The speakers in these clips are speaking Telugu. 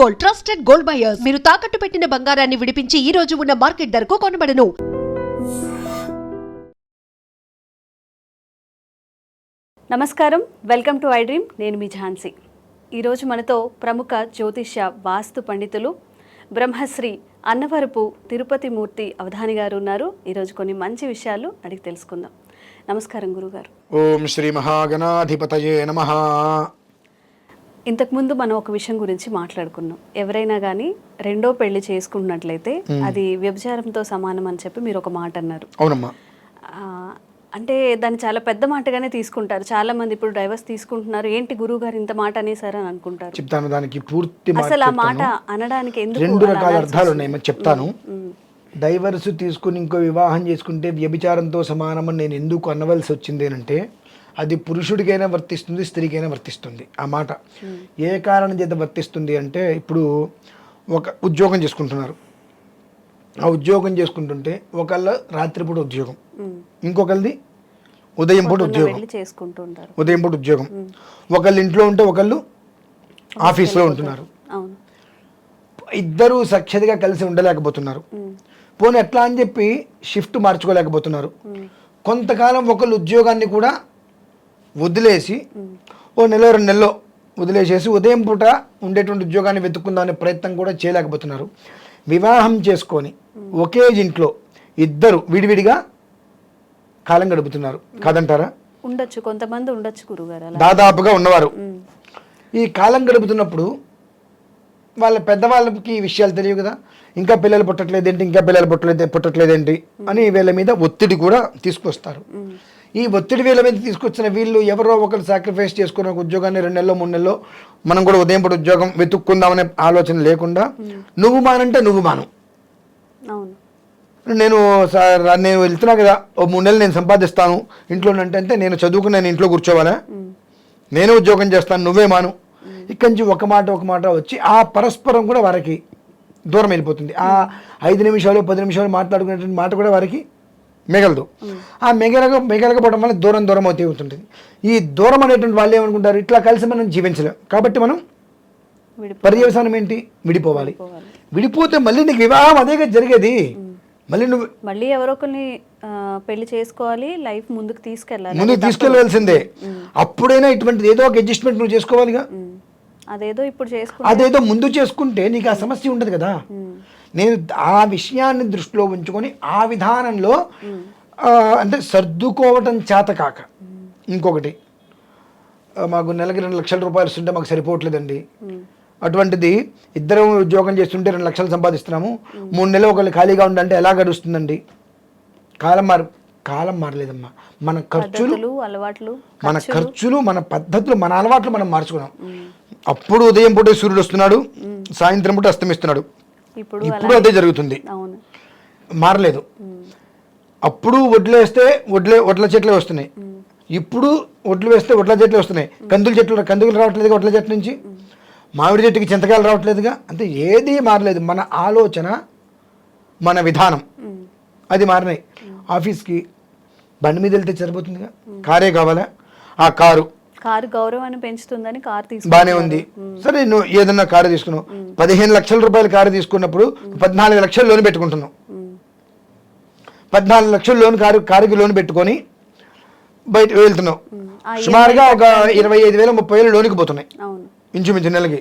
Gold, trusted gold buyers. మీరు తాకట్టు పెట్టిన బంగారాన్ని విడిపించి ఈ రోజు ఉన్న మార్కెట్ ధరకు కొనబడను. నమస్కారం, వెల్కమ్ టు ఐ డ్రీమ్. నేను మీ ఝాన్సీ. ఈరోజు మనతో ప్రముఖ జ్యోతిష్య వాస్తు పండితులు బ్రహ్మశ్రీ అన్నవరపు తిరుపతి మూర్తి అవధాని గారు ఉన్నారు. ఈరోజు కొన్ని మంచి విషయాలు అడిగి తెలుసుకుందాం. నమస్కారం గురుగారు. ఓం శ్రీ మహాగణాధిపతయే నమః. ఇంతకుముందు మనం ఒక విషయం గురించి మాట్లాడుకున్నాం. ఎవరైనా కానీ రెండో పెళ్లి చేసుకున్నట్లయితే అది వ్యభిచారంతో సమానం అని చెప్పి మీరు ఒక మాట అన్నారు. అవునమ్మా. అంటే దాన్ని చాలా పెద్ద మాటగానే తీసుకుంటారు చాలా మంది. ఇప్పుడు డైవర్స్ తీసుకుంటున్నారు, ఏంటి గురువు గారు ఇంత మాట అనేసారు అని అనుకుంటారు. చెప్తాను, దానికి పూర్తి అసలు ఆ మాట అనడానికి ఎందుకు రెండు రకాల అర్థాలు ఉన్నాయి చెప్తాను. డైవర్స్ తీసుకుని ఇంకో వివాహం చేసుకుంటే వ్యభిచారంతో సమానమని నేను ఎందుకు అనవలసి వచ్చింది అంటే, అది పురుషుడికైనా వర్తిస్తుంది, స్త్రీకైనా వర్తిస్తుంది. ఆ మాట ఏ కారణం చేత వర్తిస్తుంది అంటే, ఇప్పుడు ఒక ఉద్యోగం చేసుకుంటున్నారు. ఆ ఉద్యోగం చేసుకుంటుంటే ఒకళ్ళ రాత్రిపూట ఉద్యోగం, ఇంకొకళ్ళది ఉదయం పూట ఉద్యోగం. ఉదయం పూట ఉద్యోగం. ఒకళ్ళు ఇంట్లో ఉంటే ఒకళ్ళు ఆఫీస్లో ఉంటున్నారు. ఇద్దరు సఖ్యతగా కలిసి ఉండలేకపోతున్నారు. పోనీ ఎట్లా అని చెప్పి షిఫ్ట్ మార్చుకోలేకపోతున్నారు. కొంతకాలం ఒకళ్ళు ఉద్యోగాన్ని కూడా వదిలేసి ఓ నెల 2 నెలలో వదిలేసేసి ఉదయం పూట ఉండేటువంటి ఉద్యోగాన్ని వెతుక్కుందామనే ప్రయత్నం కూడా చేయలేకపోతున్నారు. వివాహం చేసుకొని ఒకే ఇంట్లో ఇద్దరు విడివిడిగా కాలం గడుపుతున్నారు. కాదంటారా? ఉండొచ్చు, కొంతమంది ఉండొచ్చు గురుగారు, దాదాపుగా ఉన్నవారు. ఈ కాలం గడుపుతున్నప్పుడు వాళ్ళ పెద్దవాళ్ళకి ఈ విషయాలు తెలియవు కదా. ఇంకా పిల్లలు పుట్టట్లేదేంటి, ఇంకా పిల్లలు పుట్టట్లేదేంటి అని వీళ్ళ మీద ఒత్తిడి కూడా తీసుకొస్తారు. ఈ ఒత్తిడి వీళ్ళ మీద తీసుకొచ్చిన వీళ్ళు ఎవరో ఒకరు సాక్రిఫైస్ చేసుకున్న ఒక ఉద్యోగాన్ని 2 నెలలో 3 నెలలో మనం కూడా ఉదయం పూట ఉద్యోగం వెతుక్కుందామనే ఆలోచన లేకుండా నువ్వు మానంటే నువ్వు మాను. నేను వెళ్తున్నా కదా, ఓ 3 నెలలు నేను సంపాదిస్తాను ఇంట్లో అంటే నేను చదువుకుని నేను ఇంట్లో కూర్చోవాలా, నేనే ఉద్యోగం చేస్తాను, నువ్వే మాను. ఇక్కడి నుంచి ఒక మాట వచ్చి ఆ పరస్పరం కూడా వారికి దూరం వెళ్ళిపోతుంది. ఆ 5 నిమిషాలు 10 నిమిషాలు మాట్లాడుకునేటువంటి మాట కూడా వారికి మిగలదు. ఆ మిగలకపోవడం వల్ల దూరం అవుతూ ఉంటుంది. ఈ దూరం అనేటువంటి వాళ్ళు ఏమనుకుంటారు, ఇట్లా కలిసి మనం జీవించలేం కాబట్టి మనం పర్యవసానం ఏంటి, విడిపోవాలి. విడిపోతే మళ్ళీ నీకు వివాహం అదేగా జరిగేది. మళ్ళీ ఎవరో కొన్ని పెళ్లి చేసుకోవాలి, లైఫ్ ముందుకు తీసుకెళ్ళవలసిందే. అప్పుడైనా ఇటువంటి ఏదో ఒక అడ్జస్ట్మెంట్ నువ్వు చేసుకోవాలిగా. అదేదో ముందు చేసుకుంటే నీకు ఆ సమస్య ఉండదు కదా. నేను ఆ విషయాన్ని దృష్టిలో ఉంచుకొని ఆ విధానంలో అంటే సర్దుకోవటం చేతకాక, ఇంకొకటి మాకు నెలకి 2 లక్షల రూపాయలు వస్తుంటే మాకు సరిపోవట్లేదండి. అటువంటిది ఇద్దరం ఉద్యోగం చేస్తుంటే 2 లక్షలు సంపాదిస్తున్నాము, 3 నెలలు ఒకళ్ళు ఖాళీగా ఉండంటే ఎలా గడుస్తుందండి? కాలం మారలేదమ్మా. మన ఖర్చులు, మన పద్ధతులు, మన అలవాట్లు మనం మార్చుకున్నాం. అప్పుడు ఉదయం పూట సూర్యుడు వస్తున్నాడు, సాయంత్రం పూట అస్తమిస్తున్నాడు. ఇప్పుడు అదే జరుగుతుంది, మారలేదు. అప్పుడు వడ్లేస్తే వడ్ల చెట్లే వస్తున్నాయి, ఇప్పుడు వడ్లు వేస్తే వడ్ల చెట్లే వస్తున్నాయి. కందులు రావట్లేదుగా వడ్ల చెట్ల నుంచి. మామిడి చెట్టుకి చింతకాయలు రావట్లేదుగా. అంటే ఏది మారలేదు. మన ఆలోచన, మన విధానం అది మారినాయి. ఆఫీస్కి బండి మీద వెళ్తే సరిపోతుందిగా, కారే కావాలా? ఆ కారు గౌరవాన్ని పెంచుతుందని కారు బానే ఉంది. సరే, నువ్వు ఏదన్నా కారు తీసుకున్నావు, 15 లక్షల రూపాయల కారు తీసుకున్నప్పుడు 14 లక్షలు లోన్ పెట్టుకుంటున్నావు. 14 లక్షల కారుకి లోన్ పెట్టుకొని బయట వెళ్తున్నావు. సుమారుగా ఒక 25,000 30,000 లోనికి పోతున్నాయి ఇంచుమించు నెలకి.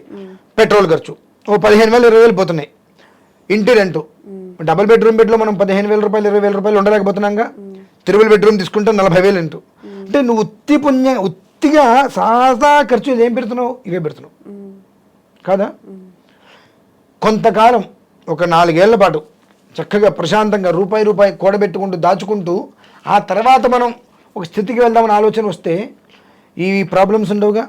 పెట్రోల్ ఖర్చు ఓ 15,000 20,000 పోతున్నాయి. ఇంటి రెంటు, డబుల్ బెడ్రూమ్ బెడ్లో మనం 15,000 రూపాయలు 20,000 రూపాయలు ఉండలేకపోతున్నాంగా. త్రిబుల్ బెడ్రూమ్ తీసుకుంటే 40,000 ఇంటూ. అంటే నువ్వు ఉత్తిగా సాదా ఖర్చు ఏం పెడుతున్నావు? ఇవే పెడుతున్నావు కాదా? కొంతకాలం ఒక 4 ఏళ్ల పాటు చక్కగా ప్రశాంతంగా రూపాయి కూడబెట్టుకుంటూ దాచుకుంటూ ఆ తర్వాత మనం ఒక స్థితికి వెళ్దామని ఆలోచన వస్తే ఈ ప్రాబ్లమ్స్ ఉండవుగా.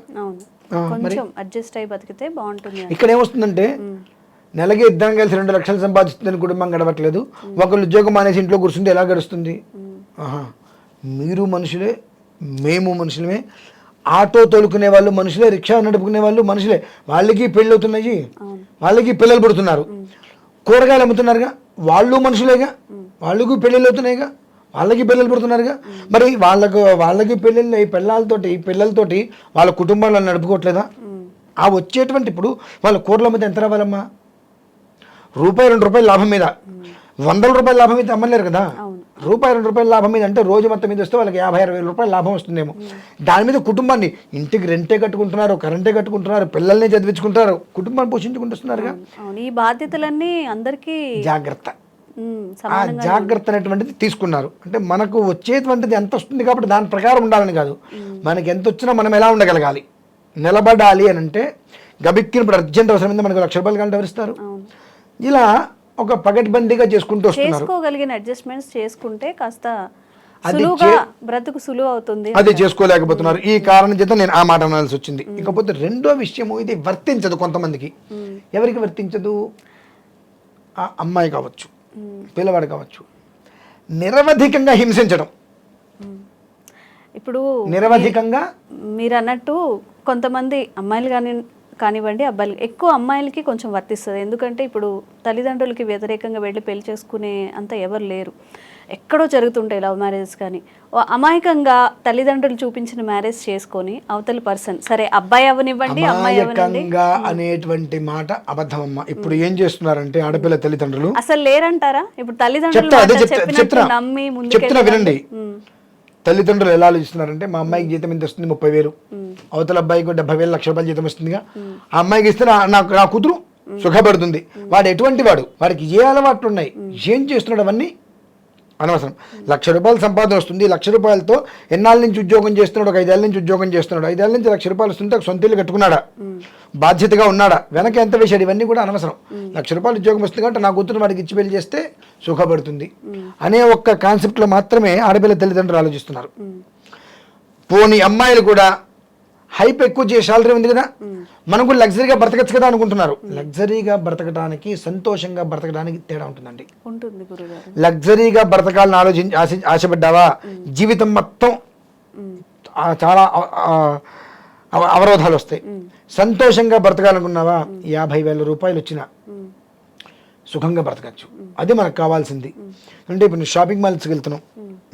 ఇక్కడ ఏమొస్తుందంటే, నెలకి ఇద్దరం కలిసి 2 లక్షలు సంపాదిస్తుందని కుటుంబం గడవట్లేదు, ఒకళ్ళు ఉద్యోగం మానేసి ఇంట్లో కూర్చుంటే ఎలా గడుస్తుంది? మీరు మనుషులే, మేము మనుషులమే. ఆటో తోలుకునే వాళ్ళు మనుషులే, రిక్షా నడుపుకునే వాళ్ళు మనుషులే. వాళ్ళకి పెళ్ళి అవుతున్నాయి, వాళ్ళకి పిల్లలు పుడుతున్నారు. కూరగాయలు అమ్ముతున్నారుగా, వాళ్ళు మనుషులేగా, వాళ్ళకు పెళ్ళిళ్ళు అవుతున్నాయిగా, వాళ్ళకి పిల్లలు పుడుతున్నారుగా. మరి వాళ్ళకి పెళ్ళిళ్ళు పిల్లలతోటి వాళ్ళ కుటుంబాలను నడుపుకోవట్లేదా? ఆ వచ్చేటువంటి ఇప్పుడు వాళ్ళ కూరల మీద ఎంత రావాలమ్మా, రూపాయి 2 రూపాయల లాభం మీద 100 రూపాయల లాభం మీద అమ్మలేరు కదా. రూపాయి 2 రూపాయల లాభం మీద అంటే రోజు మొత్తం మీద వస్తే వాళ్ళకి 50-60 రూపాయల లాభం వస్తుందేమో. దాని మీద కుటుంబాన్ని, ఇంటికి రెంటే కట్టుకుంటున్నారు, కరెంటే కట్టుకుంటున్నారు, పిల్లల్ని చదివించుకుంటారు, కుటుంబాన్ని పోషించుకుంటున్నారుగా. ఈ బాధ్యతలన్నీ అందరికీ జాగ్రత్త, ఆ జాగ్రత్త అనేటువంటిది తీసుకున్నారు. అంటే మనకు వచ్చేటువంటిది ఎంత వస్తుంది కాబట్టి దాని ప్రకారం ఉండాలని కాదు, మనకి ఎంత వచ్చినా మనం ఎలా ఉండగలగాలి, నిలబడాలి అని అంటే గబిక్కిన ఇప్పుడు అర్జెంట్ అవసరం మీద మనకు 1,00,000 రూపాయలు కంటే ఎవరిస్తారు. ఇలా ఒక పగడ్బందీగా చేసుకుంటూ వస్తున్నారు. చేసుకోగలిగిన అడ్జస్ట్మెంట్స్ చేసుకుంటే కాస్త సులువుగా బ్రతుకు సులువు అవుతుంది. అది చేసుకోలేకపోతున్నారు. ఈ కారణం చేత నేను ఆ మాట అనాల్సి వచ్చింది. ఇకపోతే రెండో విషయము, ఇది వర్తించదు కొంతమందికి. ఎవరికి వర్తించదు? ఆ అమ్మాయి కావచ్చు, పిల్లవాడు కావచ్చు, నిరవధికంగా హింసించడం. ఇప్పుడు నిరవధికంగా మీరు అన్నట్టు కొంతమంది అమ్మాయిలు కానివ్వండి అబ్బాయిలు, ఎక్కువ అమ్మాయిలకి కొంచెం వర్తిస్తుంది. ఎందుకంటే ఇప్పుడు తల్లిదండ్రులకి వ్యతిరేకంగా వెళ్ళి పెళ్లి చేసుకునే అంత ఎవరు లేరు. ఎక్కడో జరుగుతుంటాయి లవ్ మ్యారేజెస్. కానీ అమాయకంగా తల్లిదండ్రులు చూపించిన మ్యారేజ్ చేసుకొని అవతల పర్సన్, సరే అబ్బాయి అవనివ్వండి అమ్మాయి అవనివ్వండి అనేటువంటి మాట అబద్ధం అమ్మ. ఇప్పుడు ఏం చేస్తున్నారంటే ఆడపిల్ల తల్లిదండ్రులు అసలు లేరంటారా? ఇప్పుడు తల్లిదండ్రులు నమ్మి ముందుకు వినండి, తల్లిదండ్రులు ఎలా ఆలోచిస్తున్నారంటే మా అమ్మాయికి జీతం ఎంత వస్తుంది, 30,000, అవతల అబ్బాయికి 70,000, 1,00,000 రూపాయలు జీతం వస్తుందిగా, ఆ అమ్మాయికి ఇస్తే నా కూతురు సుఖపడుతుంది. వాడు ఎటువంటి వాడు, వాడికి ఏ అలవాట్లు ఉన్నాయి, ఏం చేస్తున్నాడు అవన్నీ అనవసరం. 1,00,000 రూపాయలు సంపాదన వస్తుంది, 1,00,000 రూపాయలతో ఎన్నాళ్ళ నుంచి ఉద్యోగం చేస్తున్నాడు, ఒక 5 ఏళ్ళ నుంచి ఉద్యోగం చేస్తున్నాడు, 5 ఏళ్ళ నుంచి 1,00,000 రూపాయలు వస్తుంటే సొంత ఇల్లు కట్టుకున్నాడా, బాధ్యతగా ఉన్నాడా, వెనక ఎంత వేసాడు, ఇవన్నీ కూడా అనవసరం. 1,00,000 రూపాయలు ఉద్యోగం వస్తుంది కాబట్టి నా కూతురు వాడికి ఇచ్చి పెళ్లి చేస్తే సుఖపడుతుంది అనే ఒక్క కాన్సెప్ట్లో మాత్రమే ఆడపిల్ల తల్లిదండ్రులు ఆలోచిస్తున్నారు. పోనీ అమ్మాయిలు కూడా హైప్ ఎక్కువ చేసే శాలరీ ఉంది కదా, మనం కూడా లగ్జరీగా బ్రతకచ్చు కదా అనుకుంటున్నారు. లగ్జరీగా బ్రతకడానికి, సంతోషంగా బ్రతకడానికి తేడా ఉంటుందండి. లగ్జరీగా బ్రతకాలని ఆశపడ్డావా, జీవితం మొత్తం చాలా అవరోధాలు వస్తాయి. సంతోషంగా బ్రతకాలనుకున్నావా, 50,000 రూపాయలు వచ్చినా సుఖంగా బ్రతకచ్చు. అది మనకు కావాల్సింది. అంటే ఇప్పుడు నువ్వు షాపింగ్ మాల్స్కి వెళ్తున్నావు,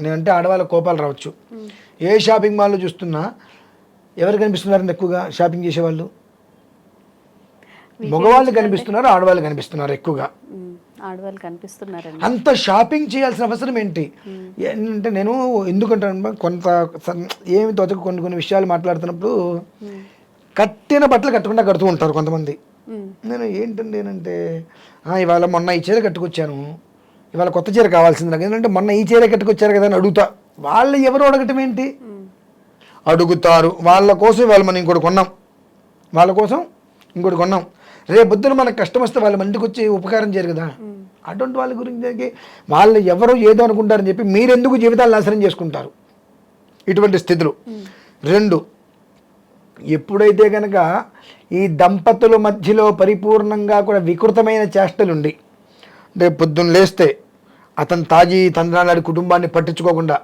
నేనంటే ఆడవాళ్ళ కోపాలు రావచ్చు. ఏ షాపింగ్ మాల్లో చూస్తున్నా ఎవరు కనిపిస్తున్నారండి ఎక్కువగా షాపింగ్ చేసేవాళ్ళు? మగవాళ్ళు కనిపిస్తున్నారు, ఆడవాళ్ళు కనిపిస్తున్నారు ఎక్కువగా. ఆడవాళ్ళు కనిపిస్తున్నారు. అంత షాపింగ్ చేయాల్సిన అవసరం ఏంటి అంటే, నేను ఎందుకంటాను, కొంత ఏమి తోచక కొన్ని విషయాలు మాట్లాడుతున్నప్పుడు కట్టిన బట్టలు కట్టకుండా కడుతూ ఉంటారు కొంతమంది. నేను ఏంటంటే ఇవాళ మొన్న ఈ చీర కట్టుకొచ్చాను, ఇవాళ కొత్త చీర కావాల్సింది నాకు, ఏంటంటే మొన్న ఈ చీర కట్టుకొచ్చారు కదా అని అడుగుతా. వాళ్ళు ఎవరు అడగటం ఏంటి, అడుగుతారు. వాళ్ళ కోసం ఇవాళ మనం ఇంకోటి కొన్నాం, వాళ్ళ కోసం ఇంకోటి కొన్నాం, రేపు పొద్దున మనకు కష్టం వస్తే వాళ్ళ ఇంటికి వచ్చి ఉపకారం చేయరు కదా. అటువంటి వాళ్ళ గురించి వాళ్ళు ఎవరో ఏదో అనుకుంటారని చెప్పి మీరెందుకు జీవితాలు నాశనం చేసుకుంటారు ఇటువంటి స్థితులు. 2, ఎప్పుడైతే కనుక ఈ దంపతుల మధ్యలో పరిపూర్ణంగా కూడా వికృతమైన చేష్టలుండి, అంటే పొద్దున్న లేస్తే అతను తాగి తండ్రి కుటుంబాన్ని పట్టించుకోకుండా,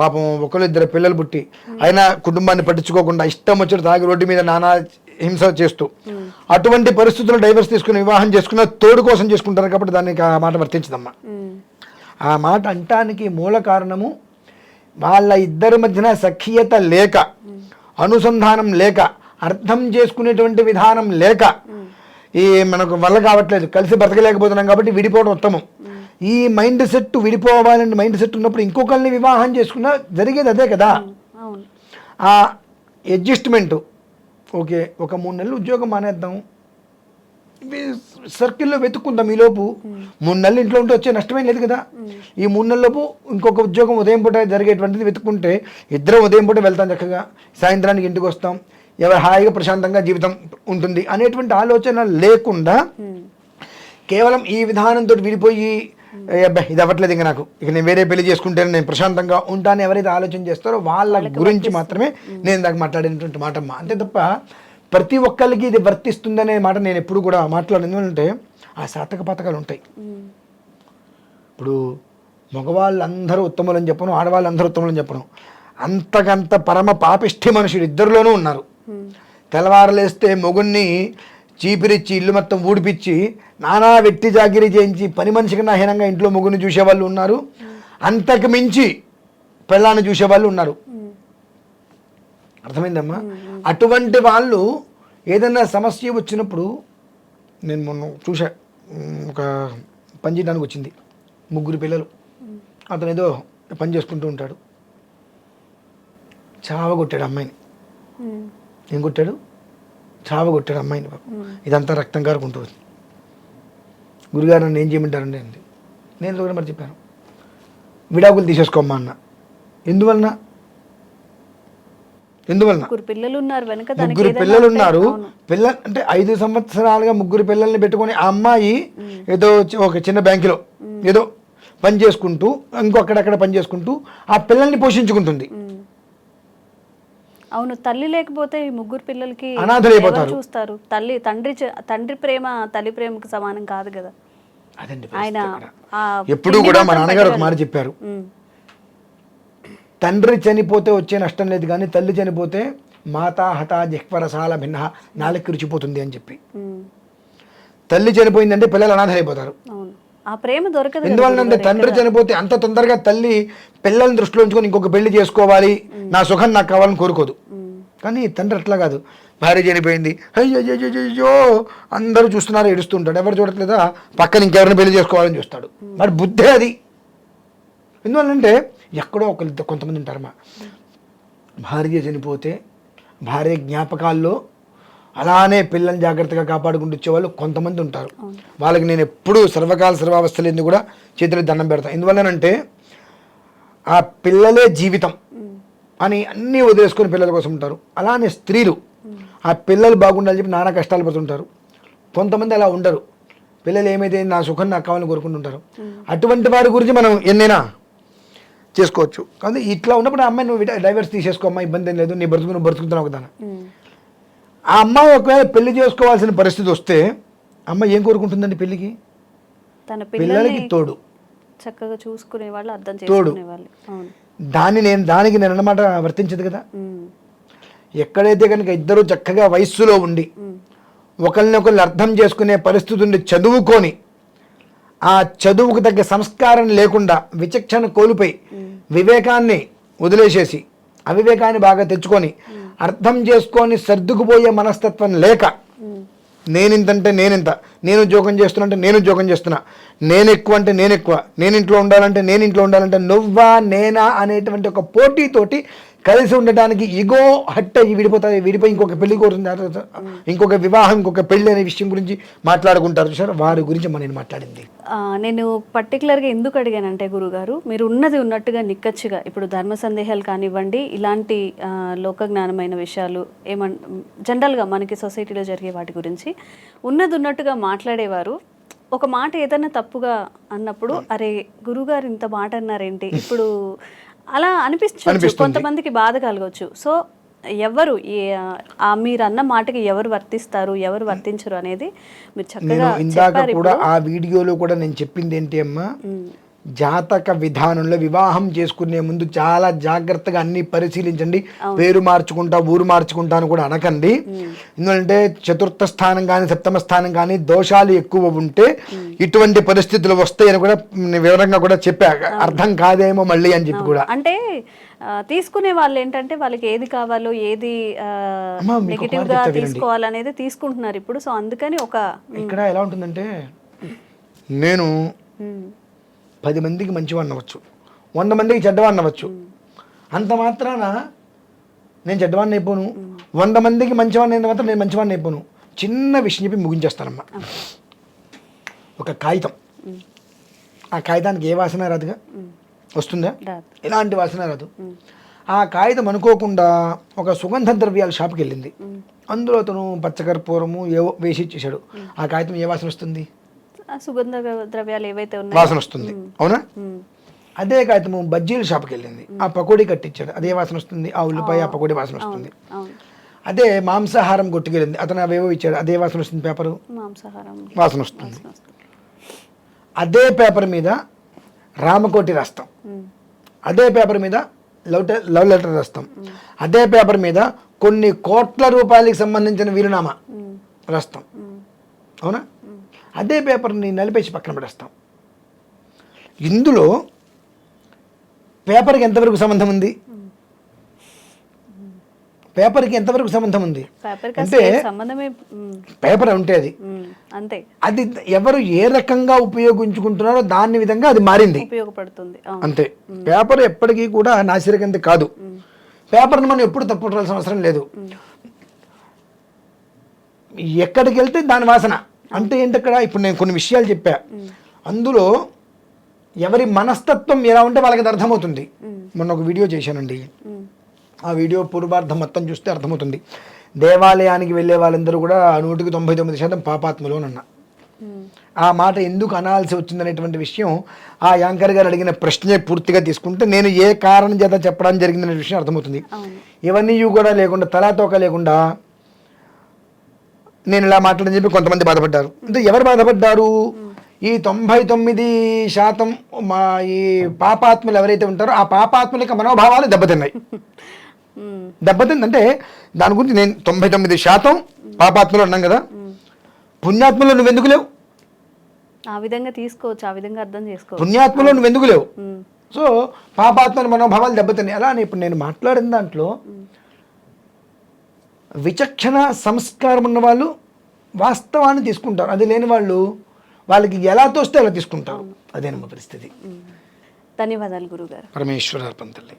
పాపం 1-2 పిల్లలు పుట్టి అయినా కుటుంబాన్ని పట్టించుకోకుండా ఇష్టం వచ్చి తాగి రోడ్డు మీద నానా హింస చేస్తూ, అటువంటి పరిస్థితుల్లో డైవర్స్ తీసుకుని వివాహం చేసుకున్న తోడు కోసం చేసుకుంటారు కాబట్టి దానికి ఆ మాట వర్తించదమ్మా. ఆ మాట అంటానికి మూల కారణము వాళ్ళ ఇద్దరి మధ్యన సఖ్యత లేక, అనుసంధానం లేక, అర్థం చేసుకునేటువంటి విధానం లేక, ఈ మనకు వల్ల కావట్లేదు, కలిసి బ్రతకలేకపోతున్నాం కాబట్టి విడిపోవడం ఉత్తమం. ఈ మైండ్ సెట్, విడిపోవాలని మైండ్ సెట్ ఉన్నప్పుడు ఇంకొకరిని వివాహం చేసుకున్నా జరిగేది అదే కదా. ఆ అడ్జస్ట్మెంట్, ఓకే ఒక 3 నెలలు ఉద్యోగం మానేద్దాం, సర్కిల్లో వెతుక్కుందాం, ఈలోపు 3 నెలలు ఇంట్లో ఉంటే వచ్చే నష్టమేం లేదు కదా. ఈ 3 నెలలలోపు ఇంకొక ఉద్యోగం ఉదయం పూట జరిగేటువంటిది వెతుక్కుంటే ఇద్దరం ఉదయం పూట వెళ్తాం, చక్కగా సాయంత్రానికి ఇంటికి వస్తాం, ఎవరు హాయిగా ప్రశాంతంగా జీవితం ఉంటుంది అనేటువంటి ఆలోచన లేకుండా కేవలం ఈ విధానంతో విడిపోయి ఇది అవ్వట్లేదు ఇంకా నాకు, ఇక నేను వేరే పెళ్లి చేసుకుంటే నేను ప్రశాంతంగా ఉంటాను ఎవరైతే ఆలోచన చేస్తారో వాళ్ళ గురించి మాత్రమే నేను దాకా మాట్లాడినటువంటి మాట అమ్మా. అంతే తప్ప ప్రతి ఒక్కరికి ఇది వర్తిస్తుందనే మాట నేను ఎప్పుడు కూడా మాట్లాడను. ఎందుకంటే ఆ సార్థక పథకాలు ఉంటాయి. ఇప్పుడు మగవాళ్ళందరూ ఉత్తములని చెప్పను, ఆడవాళ్ళందరూ ఉత్తములని చెప్పను, అంతకంత పరమ పాపిష్ఠి మనుషులు ఇద్దరులోనూ ఉన్నారు. తెల్లవారలేస్తే మొగుణ్ణి చీపిరిచ్చి ఇల్లు మొత్తం ఊడిపిచ్చి నానా వెట్టి జాగిరి చేయించి పని మనిషి కన్నా హీనంగా ఇంట్లో మొగుని చూసేవాళ్ళు ఉన్నారు, అంతకు మించి పెళ్ళాన్ని చూసేవాళ్ళు ఉన్నారు. అర్థమైందమ్మా? అటువంటి వాళ్ళు ఏదైనా సమస్య వచ్చినప్పుడు నేను మొన్న చూసా, ఒక పని చేయడానికి వచ్చింది, 3 పిల్లలు, అతను ఏదో పని చేసుకుంటూ ఉంటాడు, చావ కొట్టాడు అమ్మాయిని. ఏం కొట్టాడు? చావ కొట్టాడు అమ్మాయిని. ఇదంతా రక్తం కారుకుంటుంది. గురుగారు నన్ను ఏం చేయమంటారండి అంది. నేను కూడా మరి చెప్పాను, విడాకులు తీసేసుకోమ్మా అన్న. ఎందువలన? 3 పిల్లలు ఉన్నారు వెనక, 3 పిల్లలు ఉన్నారు. అంటే 5 సంవత్సరాలుగా 3 పిల్లల్ని పెట్టుకొని ఆ అమ్మాయి ఏదో ఒక చిన్న బ్యాంకులో ఏదో పని చేసుకుంటూ, అక్కడక్కడ పని చేసుకుంటూ ఆ పిల్లల్ని పోషించుకుంటుంది. అవును, తల్లి లేకపోతే ఈ 3 పిల్లలకి అనాథలైపోతారు. చూస్తారు. తండ్రి ప్రేమ తల్లి ప్రేమకు సమానం కాదు కదా. అదండి ఆయన ఎప్పుడు కూడా మా నాన్నగారు ఒక మాట చెప్పారు, తండ్రి చనిపోతే వచ్చే నష్టం లేదు కానీ తల్లి చనిపోతే మాతా హత జిహ్వరసాల భిన్న, నాలుగు రుచిపోతుంది అని చెప్పి. తల్లి చనిపోయిందంటే పిల్లలు అనాథలైపోతారు. ఆ ప్రేమ దొరకదు. ఎందువల్లంటే తండ్రి చనిపోతే అంత తొందరగా తల్లి పిల్లల్ని దృష్టిలో ఉంచుకొని ఇంకొక పెళ్లి చేసుకోవాలి, నా సుఖం నాకు కావాలని కోరుకోదు. కానీ తండ్రి అట్లా కాదు, భార్య చనిపోయింది, అయ్యో అందరూ చూస్తున్నారు, ఏడుస్తుంటాడు, ఎవరు చూడట్లేదా పక్కన ఇంకెవరిని పెళ్లి చేసుకోవాలని చూస్తాడు. మరి బుద్ధే అది. ఎందువల్లంటే ఎక్కడో కొంతమంది ఉంటారమ్మా, భార్య చనిపోతే భార్య జ్ఞాపకాల్లో అలానే పిల్లల్ని జాగ్రత్తగా కాపాడుకుంటూ వచ్చేవాళ్ళు కొంతమంది ఉంటారు. వాళ్ళకి నేను ఎప్పుడూ సర్వకాల సర్వావస్థలేంది కూడా చేతులకు దండం పెడతాను. ఎందువల్లనంటే ఆ పిల్లలే జీవితం అని అన్నీ వదిలేసుకొని పిల్లల కోసం ఉంటారు. అలానే స్త్రీలు ఆ పిల్లలు బాగుండాలని చెప్పి నానా కష్టాలు పడుతుంటారు. కొంతమంది అలా ఉండరు, పిల్లలు ఏమైతే నా సుఖం నాకు కావాలని కోరుకుంటుంటారు. అటువంటి వారి గురించి మనం ఎన్నైనా చేసుకోవచ్చు. కానీ ఇట్లా ఉన్నప్పుడు ఆ అమ్మాయి నువ్వు డైవర్స్ తీసేసుకోమ్మా, ఇబ్బంది ఏం లేదు, నీ బ్రతుకుతున్నావు ఒకదాన. ఆ అమ్మాయి ఒకవేళ పెళ్లి చేసుకోవాల్సిన పరిస్థితి వస్తే అమ్మాయి ఏం కోరుకుంటుందండి? పెళ్లికి తన పిల్లలకి తోడు, చక్కగా చూసుకునే వాళ్ళు, అర్థం తోడు. చేసుకునే వాళ్ళు. దానికి నేను అన్నమాట వర్తించదు కదా. ఎక్కడైతే కనుక ఇద్దరు చక్కగా వయస్సులో ఉండి ఒకరినొకరిని అర్థం చేసుకునే పరిస్థితి ఉండి చదువుకొని ఆ చదువుకు తగ్గ సంస్కారం లేకుండా విచక్షణ కోల్పోయి వివేకాన్ని వదిలేసేసి అవివేకాన్ని బాగా తెచ్చుకొని అర్థం చేసుకొని సర్దుకుపోయే మనస్తత్వం లేక నేనింతంటే నేనింత, నేను ఉద్యోగం చేస్తున్నా అంటే నేను ఉద్యోగం చేస్తున్నా, నేను ఎక్కువ అంటే నేను ఎక్కువ, నేను ఇంట్లో ఉండాలంటే నువ్వా నేనా అనేటువంటి ఒక పోటీతోటి కలిసి ఉండడానికి ఈగో హట్ అయ్యి విడిపోయి ఇంకొక పెళ్లి కోరుతుంది, ఇంకొక వివాహం, ఇంకొక పెళ్లి అనే విషయం గురించి మాట్లాడుకుంటారు. చూసారు, వారి గురించి నేను మాట్లాడింది. నేను పర్టికులర్గా ఎందుకు అడిగానంటే గురుగారు, మీరు ఉన్నది ఉన్నట్టుగా నిక్కచ్చిగా ఇప్పుడు ధర్మ సందేహాలు కానివ్వండి, ఇలాంటి లోకజ్ఞానమైన విషయాలు జనరల్గా మనకి సొసైటీలో జరిగే వాటి గురించి ఉన్నది ఉన్నట్టుగా మాట్లాడేవారు. ఒక మాట ఏదైనా తప్పుగా అన్నప్పుడు అరే గురుగారు ఇంత మాట అన్నారేంటి, ఇప్పుడు అలా అనిపిస్తుంది, కొంతమందికి బాధ కలగవచ్చు. సో ఎవరు మీరు అన్న మాటకి ఎవరు వర్తిస్తారు, ఎవరు వర్తించరు అనేది మీరు చక్కగా ఇందాక కూడా ఆ వీడియోలో కూడా నేను చెప్పింది ఏంటి అమ్మా, జాతక విధానంలో వివాహం చేసుకునే ముందు చాలా జాగ్రత్తగా అన్ని పరిశీలించండి. పేరు మార్చుకుంటా ఊరు మార్చుకుంటా అని కూడా అనకండి. ఎందుకంటే చతుర్థ స్థానం కానీ సప్తమ స్థానం కానీ దోషాలు ఎక్కువ ఉంటే ఇటువంటి పరిస్థితులు వస్తాయని కూడా వివరంగా కూడా చెప్పా. అర్థం కాదేమో మళ్ళీ అని చెప్పి కూడా. అంటే తీసుకునే వాళ్ళు ఏంటంటే వాళ్ళకి ఏది కావాలో ఏది నెగిటివ్ గా తీసుకోవాలనేది తీసుకుంటున్నారు ఇప్పుడు. సో అందుకని ఇక్కడ ఎలా ఉంటుందంటే, నేను 10 మందికి మంచివాడిని అవ్వచ్చు, 100 మందికి చెడ్డవాడిని అవ్వచ్చు. అంత మాత్రాన నేను చెడ్డవాడిని అయిపోను, 100 మందికి మంచివాడిని అయినంత మాత్రం నేను మంచివాడిని అయిపోను. చిన్న విషయం చెప్పి ముగించేస్తానమ్మా. ఒక కాగితం, ఆ కాగితానికి ఏ వాసన రాదుగా, వస్తుందా? ఎలాంటి వాసన రాదు. ఆ కాగితం అనుకోకుండా ఒక సుగంధ ద్రవ్యాల షాప్కి వెళ్ళింది. అందులో అతను పచ్చకర్పూరము ఏవో వేసి ఇచ్చేసాడు. ఆ కాగితం ఏ వాసన వస్తుంది? సుగంధ ద్రవ్యాలు ఏవైతే వాసన వస్తుంది, అవునా? అదే కాగితము బజ్జీల షాప్కి వెళ్ళింది, ఆ పకోడీ కట్టించాడు, అదే వాసన వస్తుంది. ఆ ఉల్లిపాయ ఆ పకోడీ వాసన వస్తుంది. అదే మాంసాహారం కొట్టుకెళ్ళింది, అతను అవేవో ఇచ్చాడు, అదే వాసన వస్తుంది. పేపరు వాసన వస్తుంది. అదే పేపర్ మీద రామకోటి రాస్తాం, అదే పేపర్ మీద లవ్ లెటర్ రాస్తాం, అదే పేపర్ మీద కొన్ని కోట్ల రూపాయలకి సంబంధించిన వీలునామా రాస్తాం, అవునా? అదే పేపర్ని నలిపేసి పక్కన పడేస్తాం. ఇందులో పేపర్కి ఎంతవరకు సంబంధం ఉంది? పేపర్కి ఎంతవరకు సంబంధం ఉంది? పేపర్కి అంటే అసలు సంబంధమే పేపర్ ఉంటే అంతే, అది ఎవరు ఏ రకంగా ఉపయోగించుకుంటున్నారో దాని విధంగా అది మారింది, ఉపయోగపడుతుంది. అంతే. పేపర్ ఎప్పటికీ కూడా నాసిరకంది కాదు. పేపర్ని మనం ఎప్పుడు తప్పుకోవాల్సిన అవసరం లేదు. ఎక్కడికి వెళ్తే దాని వాసన అంటే ఏంటి? అక్కడ ఇప్పుడు నేను కొన్ని విషయాలు చెప్పా, అందులో ఎవరి మనస్తత్వం ఎలా ఉంటే వాళ్ళకి అది అర్థమవుతుంది. మొన్న ఒక వీడియో చేశానండి, ఆ వీడియో పూర్వార్థం మొత్తం చూస్తే అర్థమవుతుంది. దేవాలయానికి వెళ్ళే వాళ్ళందరూ కూడా 99% పాపాత్ములు అని అన్నా. ఆ మాట ఎందుకు అనాల్సి వచ్చిందనేటువంటి విషయం ఆ యాంకర్ గారు అడిగిన ప్రశ్నే పూర్తిగా తీసుకుంటే నేను ఏ కారణం చేత చెప్పడానికి జరిగిందనే విషయం అర్థమవుతుంది. ఇవన్నీ కూడా లేకుండా తలాతోక లేకుండా నేను ఇలా మాట్లాడని చెప్పి కొంతమంది బాధపడ్డారు. అంటే ఎవరు బాధపడ్డారు? ఈ 99% మా ఈ పాపాత్ములు ఎవరైతే ఉంటారో ఆ పాపాత్ముల యొక్క మనోభావాలు దెబ్బతిన్నాయి. దెబ్బతిందంటే దాని గురించి నేను 99% పాపాత్ములు అన్నాం కదా, పుణ్యాత్ములు నువ్వెందుకు లేవు? ఆ విధంగా తీసుకోవచ్చు, ఆ విధంగా అర్థం చేసుకోవచ్చు. పుణ్యాత్ములు నువ్వెందుకు లేవు? సో పాపాత్ముల మనోభావాలు దెబ్బతిన్నాయి. అలా ఇప్పుడు నేను మాట్లాడిన దాంట్లో విచక్షణ సంస్కారం ఉన్న వాళ్ళు వాస్తవాన్ని తీసుకుంటారు, అది లేని వాళ్ళు వాళ్ళకి ఎలా తోస్తే అలా తీసుకుంటారు. అదేనమ్మ పరిస్థితి. ధన్యవాదాలు గురుగారు. పరమేశ్వర అర్పణ తల్లి.